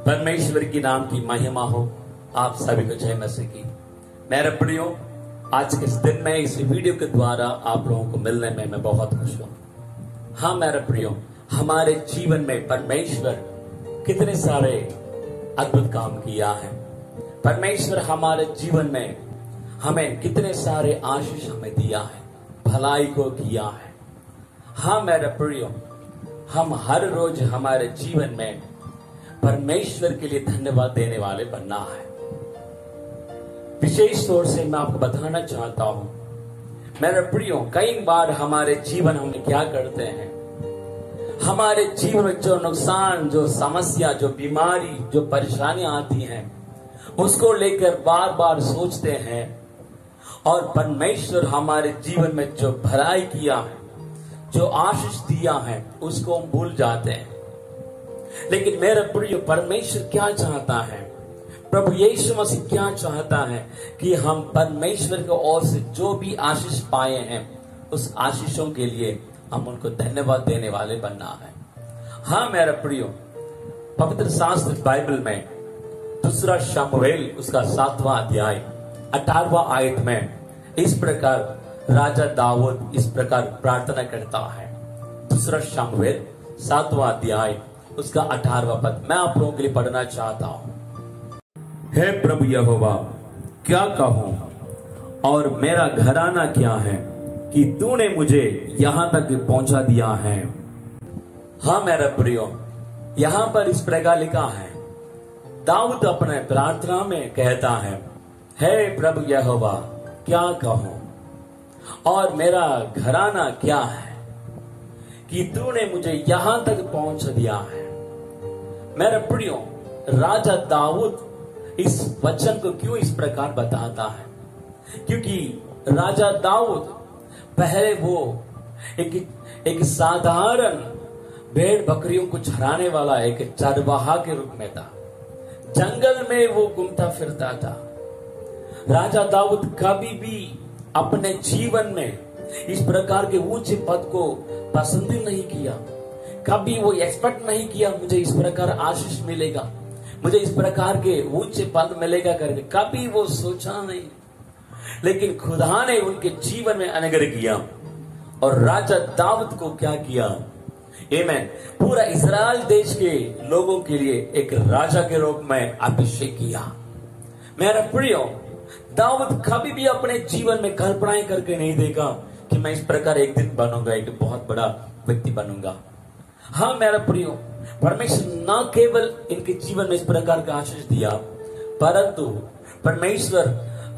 परमेश्वर की नाम की महिमा हो। आप सभी को जय मसीह की। मेरे प्रियो, आज के इस दिन में इस वीडियो के द्वारा आप लोगों को मिलने में मैं बहुत खुश हूं। हाँ मेरे प्रियो, हमारे जीवन में परमेश्वर कितने सारे अद्भुत काम किया है। परमेश्वर हमारे जीवन में हमें कितने सारे आशीष हमें दिया है, भलाई को किया है। हाँ मेरे प्रियो, हम हर रोज हमारे जीवन में परमेश्वर के लिए धन्यवाद देने वाले बनना है। विशेष तौर से मैं आपको बताना चाहता हूं मेरे प्रियो, कई बार हमारे जीवन हम क्या करते हैं, हमारे जीवन में जो नुकसान, जो समस्या, जो बीमारी, जो परेशानियां आती हैं, उसको लेकर बार बार सोचते हैं और परमेश्वर हमारे जीवन में जो भलाई किया है, जो आशीष दिया है, उसको हम भूल जाते हैं। लेकिन मेरे प्रिय, परमेश्वर क्या चाहता है, प्रभु यीशु मसीह क्या चाहता है कि हम परमेश्वर की ओर से जो भी आशीष पाए हैं, उस आशीषों के लिए हम उनको धन्यवाद देने वाले बनना है। हाँ मेरे प्रियो, पवित्र शास्त्र बाइबल में दूसरा शमूएल उसका 7वां अध्याय 18वां आयत में इस प्रकार राजा दाऊद इस प्रकार प्रार्थना करता है। दूसरा शमूएल 7वां अध्याय उसका 18वां पद मैं आप लोगों के लिए पढ़ना चाहता हूं। हे प्रभु यहोवा, क्या कहूं और मेरा घराना क्या है कि तूने मुझे यहां तक पहुंचा दिया है। हाँ मेरे प्रियो, यहां पर इस प्रकार लिखा है, दाऊद अपने प्रार्थना में कहता है, हे प्रभु यहोवा, क्या कहूं और मेरा घराना क्या है कि तूने मुझे यहां तक पहुंच दिया है। मेरे प्रियो, राजा दाऊद इस वचन को क्यों इस प्रकार बताता है, क्योंकि राजा दाऊद पहले वो एक साधारण भेड़ बकरियों को चराने वाला एक चरवाहा के रूप में था। जंगल में वो घूमता फिरता था। राजा दाऊद कभी भी अपने जीवन में इस प्रकार के ऊंचे पद को पसंद नहीं किया। कभी वो एक्सपेक्ट नहीं किया मुझे इस प्रकार आशीष मिलेगा, मुझे इस प्रकार के ऊंचे पद मिलेगा करके कभी वो सोचा नहीं। लेकिन खुदा ने उनके जीवन में अनुग्रह किया और राजा दाऊद को क्या किया, आमीन, पूरा इस्राएल देश के लोगों के लिए एक राजा के रूप में अभिषेक किया। मेरा प्रियो, दाऊद कभी भी अपने जीवन में कल्पनाएं करके नहीं देखा कि मैं इस प्रकार एक दिन बनूंगा, एक बहुत बड़ा व्यक्ति बनूंगा। हाँ मेरा प्रियो, परमेश्वर न केवल इनके जीवन में इस प्रकार का आशीष दिया, परंतु परमेश्वर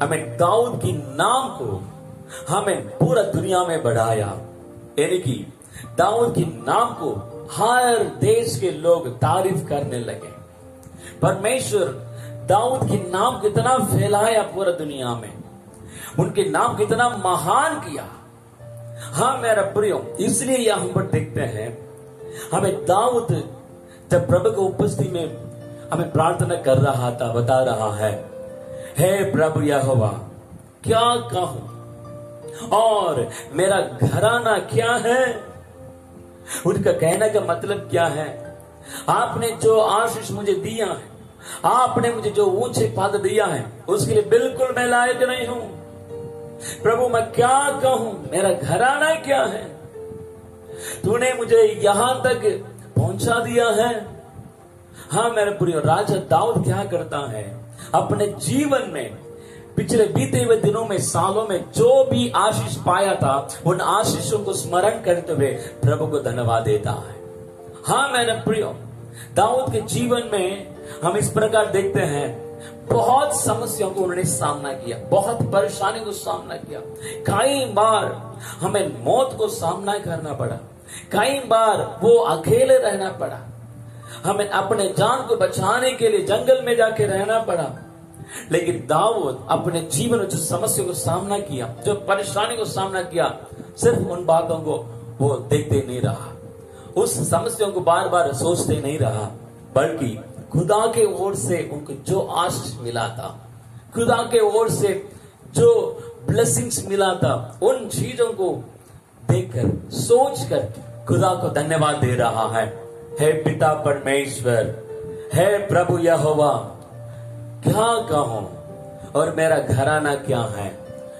हमें दाऊद की नाम को हमें पूरा दुनिया में बढ़ाया। यानी कि दाऊद की नाम को हर देश के लोग तारीफ करने लगे। परमेश्वर दाऊद की नाम कितना फैलाया पूरा दुनिया में, उनके नाम कितना महान किया। हाँ मेरा प्रियो, इसलिए यहां पर देखते हैं हमें दाऊद जब प्रभु की उपस्थिति में हमें प्रार्थना कर रहा था, बता रहा है, हे प्रभु यहोवा, क्या कहूं और मेरा घराना क्या है। उनका कहने का मतलब क्या है, आपने जो आशीष मुझे दिया है, आपने मुझे जो ऊंचे पद दिया है, उसके लिए बिल्कुल मैं लायक नहीं हूं। प्रभु मैं क्या कहूं, मेरा घराना क्या है, तूने मुझे यहां तक पहुंचा दिया है। हाँ मेरे प्रिय, राजा दाऊद क्या करता है, अपने जीवन में पिछले बीते हुए दिनों में, सालों में जो भी आशीष पाया था, उन आशीषों को स्मरण करते हुए प्रभु को धन्यवाद देता है। हाँ मेरे प्रिय, दाऊद के जीवन में हम इस प्रकार देखते हैं, बहुत समस्याओं को उन्होंने सामना किया, बहुत परेशानी को सामना किया। कई बार हमें मौत को सामना करना पड़ा, कई बार वो अकेले रहना पड़ा। हमें अपने जान को बचाने के लिए जंगल में जाके रहना पड़ा। लेकिन दाऊद अपने जीवन में जो समस्या को सामना किया, जो परेशानी को सामना किया, सिर्फ उन बातों को वो देखते नहीं रहा, उस समस्याओं को बार बार सोचते नहीं रहा, बल्कि खुदा के ओर से उनको जो आशीष मिला था, खुदा के ओर से जो ब्लेसिंग्स मिला था, उन चीजों को देखकर, सोचकर खुदा को धन्यवाद दे रहा है। हे पिता परमेश्वर, हे प्रभु यहोवा, क्या कहूं और मेरा घराना क्या है,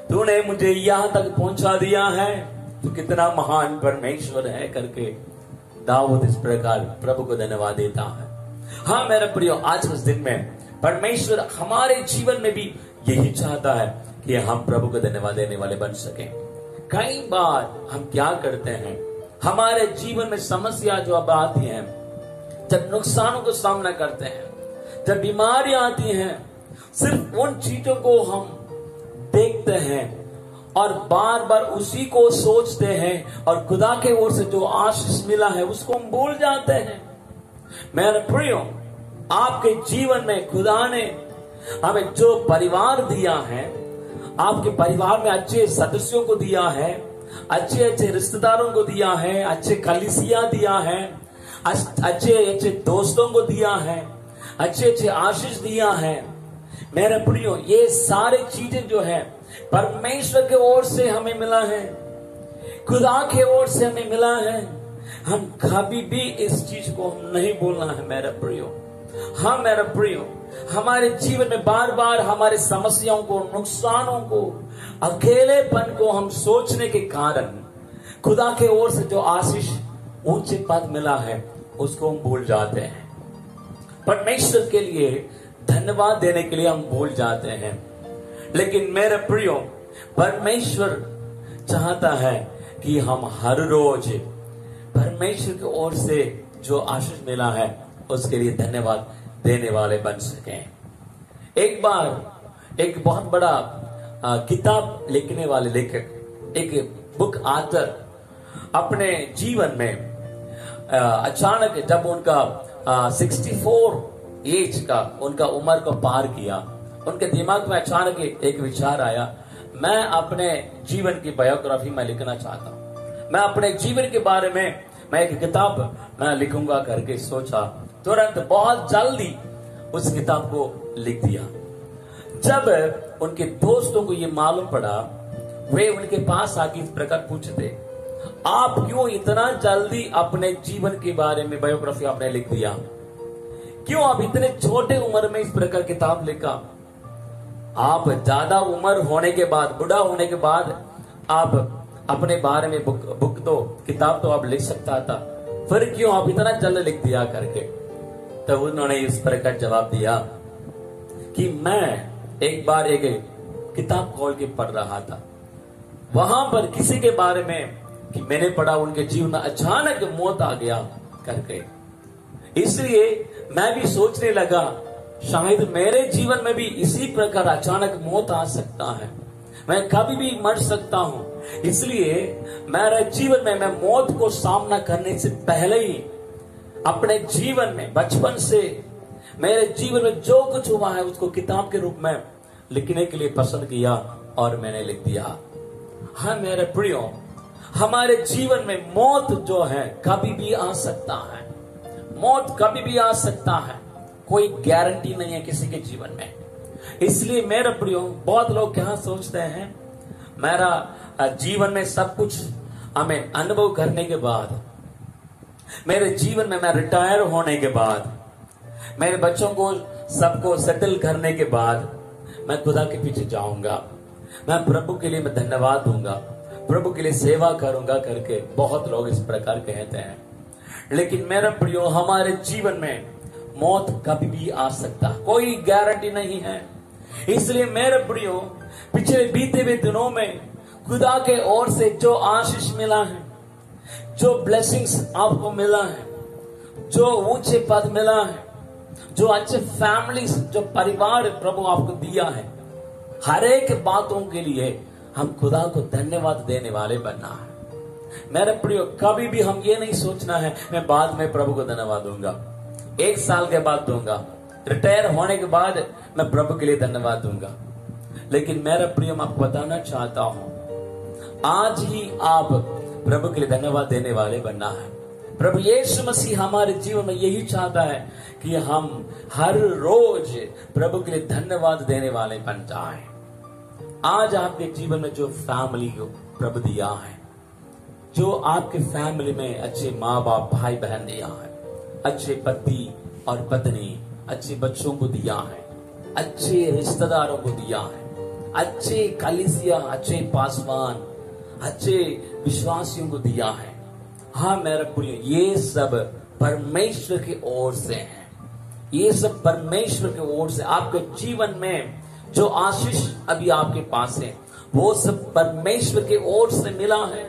तूने मुझे यहां तक पहुंचा दिया है, तू कितना महान परमेश्वर है करके दाऊद इस प्रकार प्रभु को धन्यवाद देता है। हाँ मेरे प्रियो, आज उस दिन में परमेश्वर हमारे जीवन में भी यही चाहता है कि हम प्रभु को धन्यवाद देने वाले बन सकें। कई बार हम क्या करते हैं, हमारे जीवन में समस्या जो अब आती है, जब नुकसानों को सामना करते हैं, जब बीमारियां आती हैं, सिर्फ उन चीजों को हम देखते हैं और बार बार उसी को सोचते हैं और खुदा के ओर से जो आशीष मिला है उसको हम भूल जाते हैं। मेरे प्रियो, आपके जीवन में खुदा ने हमें जो परिवार दिया है, आपके परिवार में अच्छे सदस्यों को दिया है, अच्छे अच्छे रिश्तेदारों को दिया है, अच्छे कलीसिया दिया है, अच्छे अच्छे दोस्तों को दिया है, अच्छे अच्छे आशीष दिया है। मेरे प्रियो, ये सारे चीजें जो है परमेश्वर के ओर से हमें मिला है, खुदा के ओर से हमें मिला है। हम कभी भी इस चीज को हम नहीं भूलना है मेरे प्रियो। हाँ मेरे प्रियो, हमारे जीवन में बार बार हमारे समस्याओं को, नुकसानों को, अकेलेपन को हम सोचने के कारण खुदा के ओर से जो आशीष, ऊंचे पद मिला है उसको हम भूल जाते हैं। परमेश्वर के लिए धन्यवाद देने के लिए हम भूल जाते हैं। लेकिन मेरे प्रियो, परमेश्वर चाहता है कि हम हर रोज परमेश्वर की ओर से जो आशीष मिला है उसके लिए धन्यवाद देने वाले बन सकें। एक बार एक बहुत बड़ा किताब लिखने वाले लेखक, एक बुक ऑथर, अपने जीवन में अचानक जब उनका 64 एज का उनका उम्र को पार किया, उनके दिमाग में अचानक एक विचार आया, मैं अपने जीवन की बायोग्राफी में लिखना चाहता हूं, मैं अपने जीवन के बारे में मैं एक किताब मैं लिखूंगा करके सोचा। तुरंत बहुत जल्दी उस किताब को लिख दिया। जब उनके दोस्तों को ये मालूम पड़ा, वे उनके पास आके इस प्रकार पूछते, आप क्यों इतना जल्दी अपने जीवन के बारे में बायोग्राफी आपने लिख दिया, क्यों आप इतने छोटे उम्र में इस प्रकार किताब लिखा? आप ज्यादा उम्र होने के बाद, बुढ़ा होने के बाद आप अपने बारे में बुक तो, किताब तो आप लिख सकता था, फिर क्यों आप इतना जल्द लिख दिया करके। तो उन्होंने इस प्रकार जवाब दिया कि मैं एक बार एक किताब खोल के पढ़ रहा था, वहां पर किसी के बारे में कि मैंने पढ़ा, उनके जीवन में अचानक मौत आ गया करके, इसलिए मैं भी सोचने लगा शायद मेरे जीवन में भी इसी प्रकार अचानक मौत आ सकता है, मैं कभी भी मर सकता हूं। इसलिए मेरे जीवन में मैं मौत को सामना करने से पहले ही अपने जीवन में, बचपन से मेरे जीवन में जो कुछ हुआ है उसको किताब के रूप में लिखने के लिए पसंद किया और मैंने लिख दिया। हाँ मेरे प्रियो, हमारे जीवन में मौत जो है कभी भी आ सकता है, मौत कभी भी आ सकता है, कोई गारंटी नहीं है किसी के जीवन में। इसलिए मेरे प्रियो, बहुत लोग क्या सोचते हैं, मेरा जीवन में सब कुछ हमें अनुभव करने के बाद, मेरे जीवन में मैं रिटायर होने के बाद, मेरे बच्चों को सबको सेटल करने के बाद मैं खुदा के पीछे जाऊंगा, मैं प्रभु के लिए मैं धन्यवाद दूंगा, प्रभु के लिए सेवा करूंगा करके बहुत लोग इस प्रकार कहते हैं। लेकिन मेरा प्रियो, हमारे जीवन में मौत कभी भी आ सकता, कोई गारंटी नहीं है। इसलिए मेरे प्रियो, पिछले बीते हुए दिनों में खुदा के ओर से जो आशीष मिला है, जो ब्लेसिंग्स आपको मिला है, जो ऊंचे पद मिला है, जो अच्छे फैमिलीज, जो परिवार प्रभु आपको दिया है, हर एक बातों के लिए हम खुदा को धन्यवाद देने वाले बनना है। मेरे प्रियो, कभी भी हम ये नहीं सोचना है मैं बाद में प्रभु को धन्यवाद दूंगा, 1 साल के बाद दूंगा, रिटायर होने के बाद मैं प्रभु के लिए धन्यवाद दूंगा। लेकिन मेरा प्रिय, मैं आपको बताना चाहता हूं, आज ही आप प्रभु के लिए धन्यवाद देने वाले बनना है। प्रभु यीशु मसीह हमारे जीवन में यही चाहता है कि हम हर रोज प्रभु के लिए धन्यवाद देने वाले बन जाएं। आज आपके जीवन में जो फैमिली को प्रभु दिया है, जो आपके फैमिली में अच्छे माँ बाप भाई बहन दिया है, अच्छे पति और पत्नी, अच्छे बच्चों को दिया है, अच्छे रिश्तेदारों को दिया है, अच्छे कलीसिया, अच्छे पासवान, अच्छे विश्वासियों को दिया है। हाँ मेरा प्रिय, ये सब परमेश्वर की ओर से है। ये सब परमेश्वर की ओर से आपके जीवन में जो आशीष अभी आपके पास है, वो सब परमेश्वर की ओर से मिला है।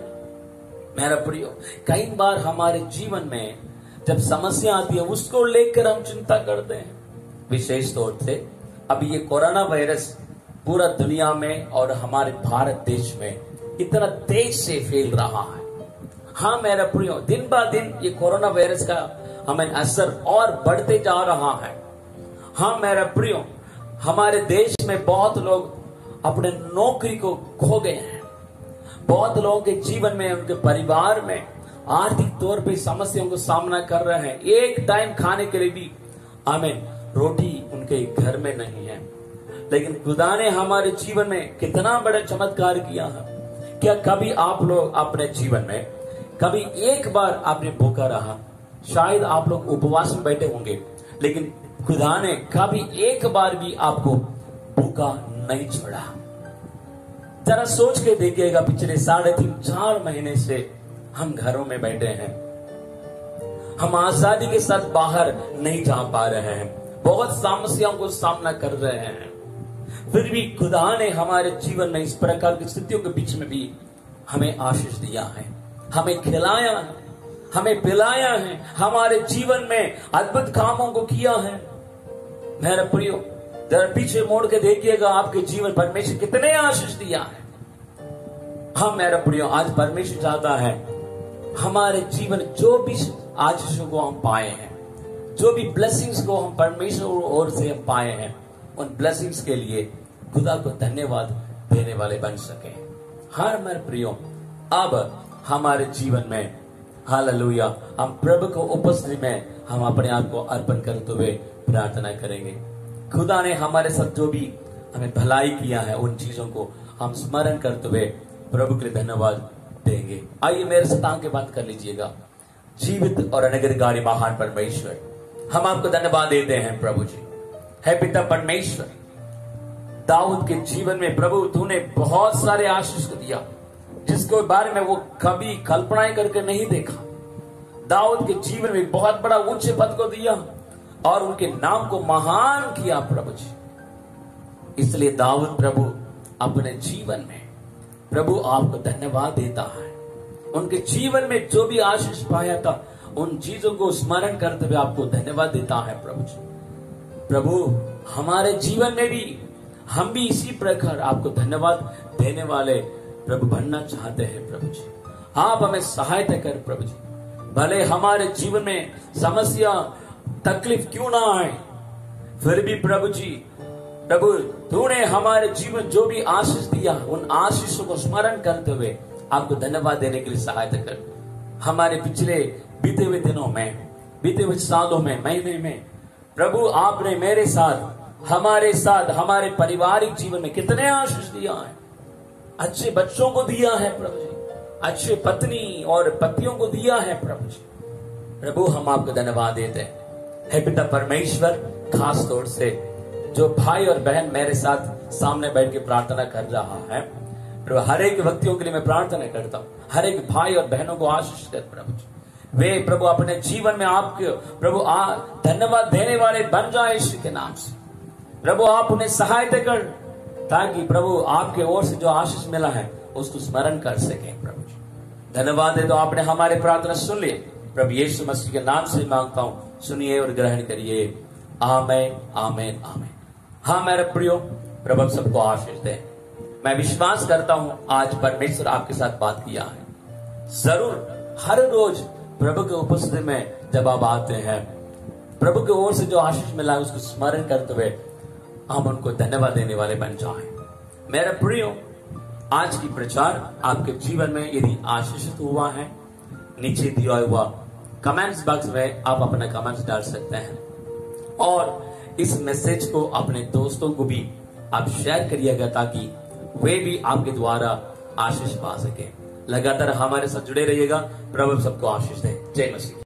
मेरा प्रिय, कई बार हमारे जीवन में जब समस्या आती है, उसको लेकर हम चिंता करते हैं। विशेष तौर से अभी ये कोरोना वायरस पूरा दुनिया में और हमारे भारत देश में इतना तेज से फैल रहा है। हाँ मेरा प्रियो, दिन ब दिन ये कोरोना वायरस का हमें असर और बढ़ते जा रहा है। हाँ मेरा प्रियो, हमारे देश में बहुत लोग अपने नौकरी को खो गए हैं। बहुत लोगों के जीवन में, उनके परिवार में आर्थिक तौर पे समस्याओं को सामना कर रहे हैं। एक टाइम खाने के लिए भी हमें रोटी उनके घर में नहीं है। लेकिन खुदा ने हमारे जीवन में कितना बड़ा चमत्कार किया है। क्या कभी आप लोग अपने जीवन में कभी एक बार आपने भूखा रहा? शायद आप लोग उपवास में बैठे होंगे, लेकिन खुदा ने कभी एक बार भी आपको भूखा नहीं छोड़ा। जरा सोच के देखिएगा, पिछले 3.5-4 महीने से हम घरों में बैठे हैं। हम आजादी के साथ बाहर नहीं जा पा रहे हैं, बहुत समस्याओं को सामना कर रहे हैं। फिर भी खुदा ने हमारे जीवन में इस प्रकार की स्थितियों के बीच में भी हमें आशीष दिया है, हमें खिलाया है, हमें पिलाया है, हमारे जीवन में अद्भुत कामों को किया है। मेरे प्रियो, जरा पीछे मोड़ के देखिएगा, आपके जीवन परमेश्वर कितने आशीष दिया है। हाँ मेरे प्रियो, आज परमेश्वर चाहता है हमारे जीवन जो भी आशीषों को हम पाए हैं, जो भी ब्लेसिंग्स को हम परमेश्वर ओर से हम पाए हैं, उन ब्लेसिंग्स के लिए खुदा को धन्यवाद देने वाले बन सके। हाँ मेरे प्रियो, अब हमारे जीवन में हालेलुया, हम प्रभु को उपस्थिति में हम अपने आप को अर्पण करते हुए प्रार्थना करेंगे। खुदा ने हमारे साथ जो भी हमें भलाई किया है, उन चीजों को हम स्मरण करते हुए प्रभु के लिए धन्यवाद देंगे। आइए मेरे साथ आंखें बंद कर लीजिएगा। जीवित और अनुग्रहकारी महान परमेश्वर, हम आपको धन्यवाद देते हैं प्रभु जी। है पिता परमेश्वर, दाऊद के जीवन में प्रभु तूने बहुत सारे आशीष को दिया, जिसके बारे में वो कभी कल्पनाएं करके नहीं देखा। दाऊद के जीवन में बहुत बड़ा उच्च पद को दिया और उनके नाम को महान किया प्रभु जी। इसलिए दाऊद प्रभु अपने जीवन में प्रभु आपको धन्यवाद देता है। उनके जीवन में जो भी आशीष पाया था, उन चीजों को स्मरण करते हुए आपको धन्यवाद देता है प्रभु जी। प्रभु हमारे जीवन में भी हम भी इसी प्रकार आपको धन्यवाद देने वाले प्रभु बनना चाहते हैं प्रभु जी। आप हमें सहायता कर प्रभु जी। भले हमारे जीवन में समस्या तकलीफ क्यों ना आए, फिर भी प्रभु जी, प्रभु तूने हमारे जीवन जो भी आशीष दिया, उन आशीषों को स्मरण करते हुए आपको धन्यवाद देने के लिए सहायता कर। हमारे पिछले बीते हुए दिनों में, बीते हुए सालों में, महीने में प्रभु आपने मेरे साथ, हमारे साथ, हमारे पारिवारिक जीवन में कितने आशीष दिया है। अच्छे बच्चों को दिया है प्रभु जी, अच्छे पत्नी और पतियों को दिया है प्रभु जी। प्रभु हम आपको धन्यवाद देते हैं। हे पिता परमेश्वर, खास तौर से जो भाई और बहन मेरे साथ सामने बैठ के प्रार्थना कर रहा है प्रभु, हर एक व्यक्तियों के लिए मैं प्रार्थना करता हूँ। हर एक भाई और बहनों को आशीष कर प्रभु जी। वे प्रभु अपने जीवन में आपके प्रभु धन्यवाद देने वाले बन जाए यीशु के नाम से। प्रभु आप उन्हें सहायता कर, ताकि प्रभु आपके ओर से जो आशीष मिला है उसको स्मरण कर सके प्रभु जी। धन्यवाद है तो आपने हमारे प्रार्थना सुन लिए प्रभु यीशु मसीह के नाम से मांगता हूँ, सुनिए और ग्रहण करिए। आमीन, आमीन, आमीन। हाँ मेरे प्रियो, प्रभु सबको आशीष दे। मैं विश्वास करता हूँ आज परमेश्वर आपके साथ बात किया है। जरूर हर रोज प्रभु के उपस्थिति में जब आप आते हैं प्रभु की ओर से जो आशीष मिला उसको स्मरण करते हुए हम उनको धन्यवाद देने वाले बन जाएं। मेरे प्रियो, आज की प्रचार आपके जीवन में यदि आशीषित हुआ है, नीचे दिया हुआ कमेंट्स बॉक्स में आप अपना कमेंट्स डाल सकते हैं और इस मैसेज को अपने दोस्तों को भी आप शेयर करिएगा ताकि वे भी आपके द्वारा आशीष पा सके। लगातार हमारे साथ जुड़े रहिएगा। प्रभु सबको आशीष दे। जय मसीह।